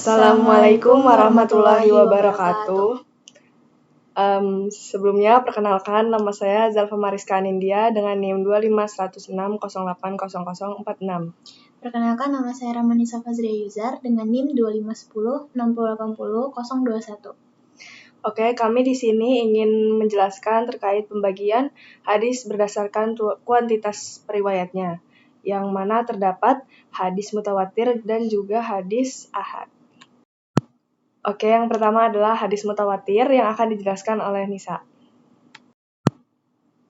Assalamualaikum warahmatullahi wabarakatuh. Sebelumnya perkenalkan, nama saya Zalfa Mariska Anindya dengan NIM 25160800046. Perkenalkan, nama saya Ramanisa Fazria Yuzar dengan NIM 25106080021. Oke, kami di sini ingin menjelaskan terkait pembagian hadis berdasarkan kuantitas periwayatnya, yang mana terdapat hadis mutawatir dan juga hadis ahad. Oke, yang pertama adalah hadis mutawatir yang akan dijelaskan oleh Nisa.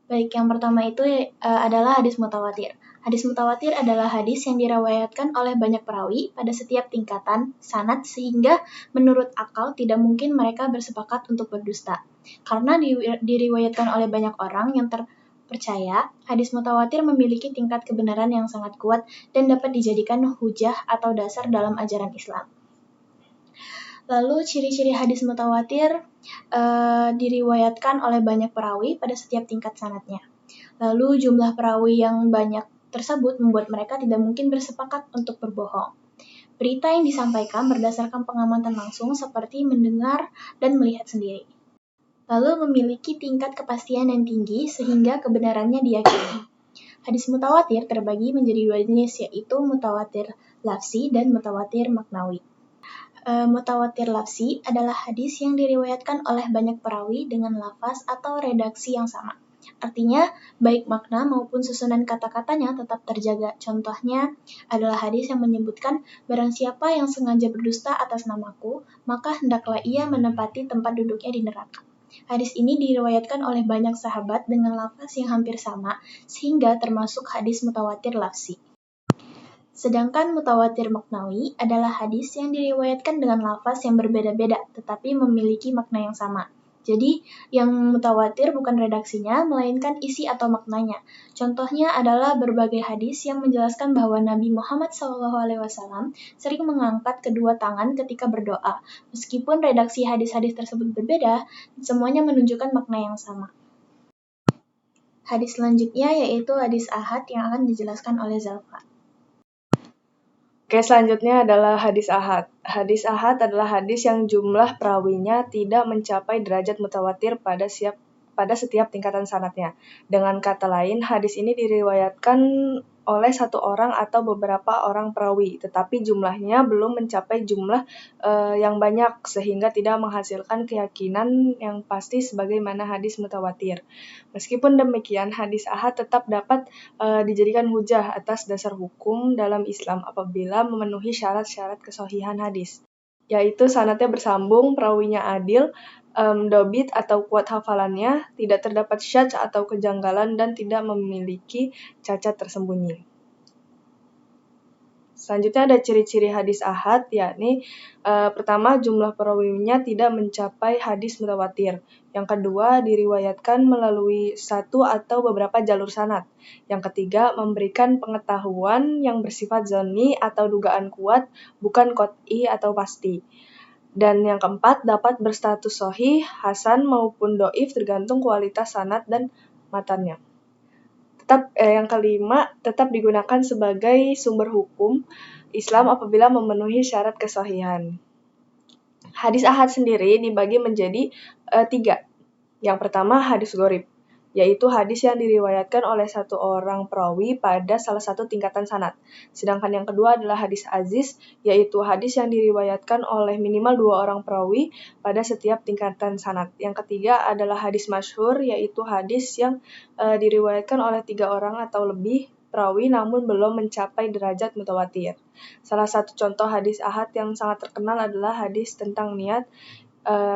Baik, yang pertama itu adalah hadis mutawatir. Hadis mutawatir adalah hadis yang diriwayatkan oleh banyak perawi pada setiap tingkatan sanad sehingga menurut akal tidak mungkin mereka bersepakat untuk berdusta. Karena diriwayatkan oleh banyak orang yang terpercaya, hadis mutawatir memiliki tingkat kebenaran yang sangat kuat dan dapat dijadikan hujah atau dasar dalam ajaran Islam. Lalu ciri-ciri hadis mutawatir diriwayatkan oleh banyak perawi pada setiap tingkat sanadnya. Lalu jumlah perawi yang banyak tersebut membuat mereka tidak mungkin bersepakat untuk berbohong. Berita yang disampaikan berdasarkan pengamatan langsung seperti mendengar dan melihat sendiri. Lalu memiliki tingkat kepastian yang tinggi sehingga kebenarannya diyakini. Hadis mutawatir terbagi menjadi dua jenis, yaitu mutawatir lafzi dan mutawatir maknawi. Mutawatir lafzi adalah hadis yang diriwayatkan oleh banyak perawi dengan lafaz atau redaksi yang sama. Artinya, baik makna maupun susunan kata-katanya tetap terjaga. Contohnya adalah hadis yang menyebutkan, barang siapa yang sengaja berdusta atas namaku, maka hendaklah ia menempati tempat duduknya di neraka. Hadis ini diriwayatkan oleh banyak sahabat dengan lafaz yang hampir sama, sehingga termasuk hadis mutawatir lafzi. Sedangkan mutawatir maknawi adalah hadis yang diriwayatkan dengan lafaz yang berbeda-beda, tetapi memiliki makna yang sama. Jadi, yang mutawatir bukan redaksinya, melainkan isi atau maknanya. Contohnya adalah berbagai hadis yang menjelaskan bahwa Nabi Muhammad SAW sering mengangkat kedua tangan ketika berdoa. Meskipun redaksi hadis-hadis tersebut berbeda, semuanya menunjukkan makna yang sama. Hadis selanjutnya yaitu hadis ahad yang akan dijelaskan oleh Zalfa. Oke, selanjutnya adalah hadis ahad. Hadis ahad adalah hadis yang jumlah perawinya tidak mencapai derajat mutawatir pada setiap tingkatan sanadnya. Dengan kata lain, hadis ini diriwayatkan oleh satu orang atau beberapa orang perawi, tetapi jumlahnya belum mencapai jumlah yang banyak sehingga tidak menghasilkan keyakinan yang pasti sebagaimana hadis mutawatir. Meskipun demikian, hadis ahad tetap dapat dijadikan hujah atas dasar hukum dalam Islam apabila memenuhi syarat-syarat kesahihan hadis, yaitu sanadnya bersambung, perawinya adil, dobit atau kuat hafalannya, tidak terdapat syadz atau kejanggalan, dan tidak memiliki cacat tersembunyi. Selanjutnya ada ciri-ciri hadis ahad, yakni pertama, jumlah perawinya tidak mencapai hadis mutawatir. Yang kedua, diriwayatkan melalui satu atau beberapa jalur sanad. Yang ketiga, memberikan pengetahuan yang bersifat dzanni atau dugaan kuat, bukan qot'i atau pasti. Dan yang keempat, dapat berstatus sahih, hasan maupun dhaif tergantung kualitas sanad dan matannya. Yang kelima, tetap digunakan sebagai sumber hukum Islam apabila memenuhi syarat kesahihan. Hadis ahad sendiri dibagi menjadi 3. Yang pertama, hadis gharib, yaitu hadis yang diriwayatkan oleh satu orang perawi pada salah satu tingkatan sanad. Sedangkan yang kedua adalah hadis aziz, yaitu hadis yang diriwayatkan oleh minimal 2 orang perawi pada setiap tingkatan sanad. Yang ketiga adalah hadis masyhur, yaitu hadis yang diriwayatkan oleh 3 orang atau lebih perawi namun belum mencapai derajat mutawatir. Salah satu contoh hadis ahad yang sangat terkenal adalah hadis tentang niat,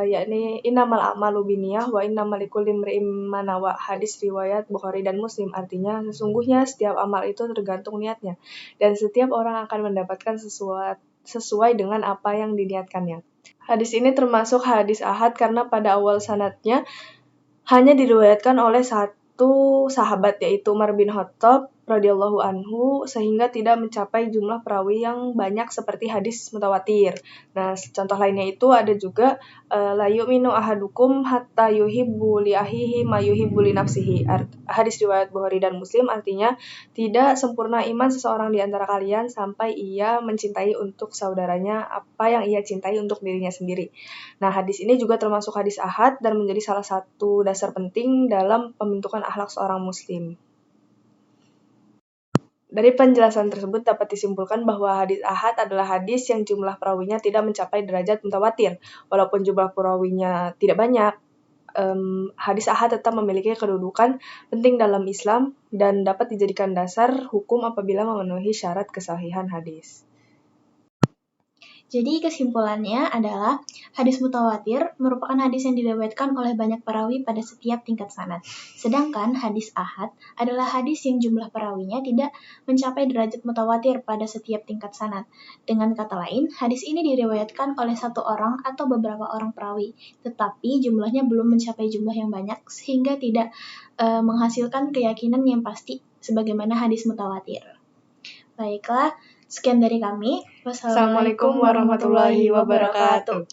yakni innamal a'malu binniyah wa innamal likulli imri'in ma nawa, hadis riwayat Bukhari dan Muslim. Artinya, sesungguhnya setiap amal itu tergantung niatnya dan setiap orang akan mendapatkan sesuai dengan apa yang diniatkannya. Hadis ini termasuk hadis ahad karena pada awal sanadnya hanya diriwayatkan oleh satu sahabat, yaitu Umar bin Khattab, radhiyallahu anhu sehingga tidak mencapai jumlah perawi yang banyak seperti hadis mutawatir. Nah, contoh lainnya itu ada juga la yu'minu ahadukum hatta yuhibbu li akhihi ma yuhibbu li nafsihi. Hadis riwayat Bukhari dan Muslim artinya tidak sempurna iman seseorang di antara kalian sampai ia mencintai untuk saudaranya apa yang ia cintai untuk dirinya sendiri. Nah, hadis ini juga termasuk hadis ahad dan menjadi salah satu dasar penting dalam pembentukan akhlak seorang muslim. Dari penjelasan tersebut dapat disimpulkan bahwa hadis ahad adalah hadis yang jumlah perawinya tidak mencapai derajat mutawatir. Walaupun jumlah perawinya tidak banyak, hadis ahad tetap memiliki kedudukan penting dalam Islam dan dapat dijadikan dasar hukum apabila memenuhi syarat kesahihan hadis. Jadi kesimpulannya adalah hadis mutawatir merupakan hadis yang diriwayatkan oleh banyak perawi pada setiap tingkat sanad. Sedangkan hadis ahad adalah hadis yang jumlah perawinya tidak mencapai derajat mutawatir pada setiap tingkat sanad. Dengan kata lain, hadis ini diriwayatkan oleh satu orang atau beberapa orang perawi, tetapi jumlahnya belum mencapai jumlah yang banyak sehingga tidak menghasilkan keyakinan yang pasti sebagaimana hadis mutawatir. Baiklah, sekian dari kami. Wassalamualaikum warahmatullahi wabarakatuh.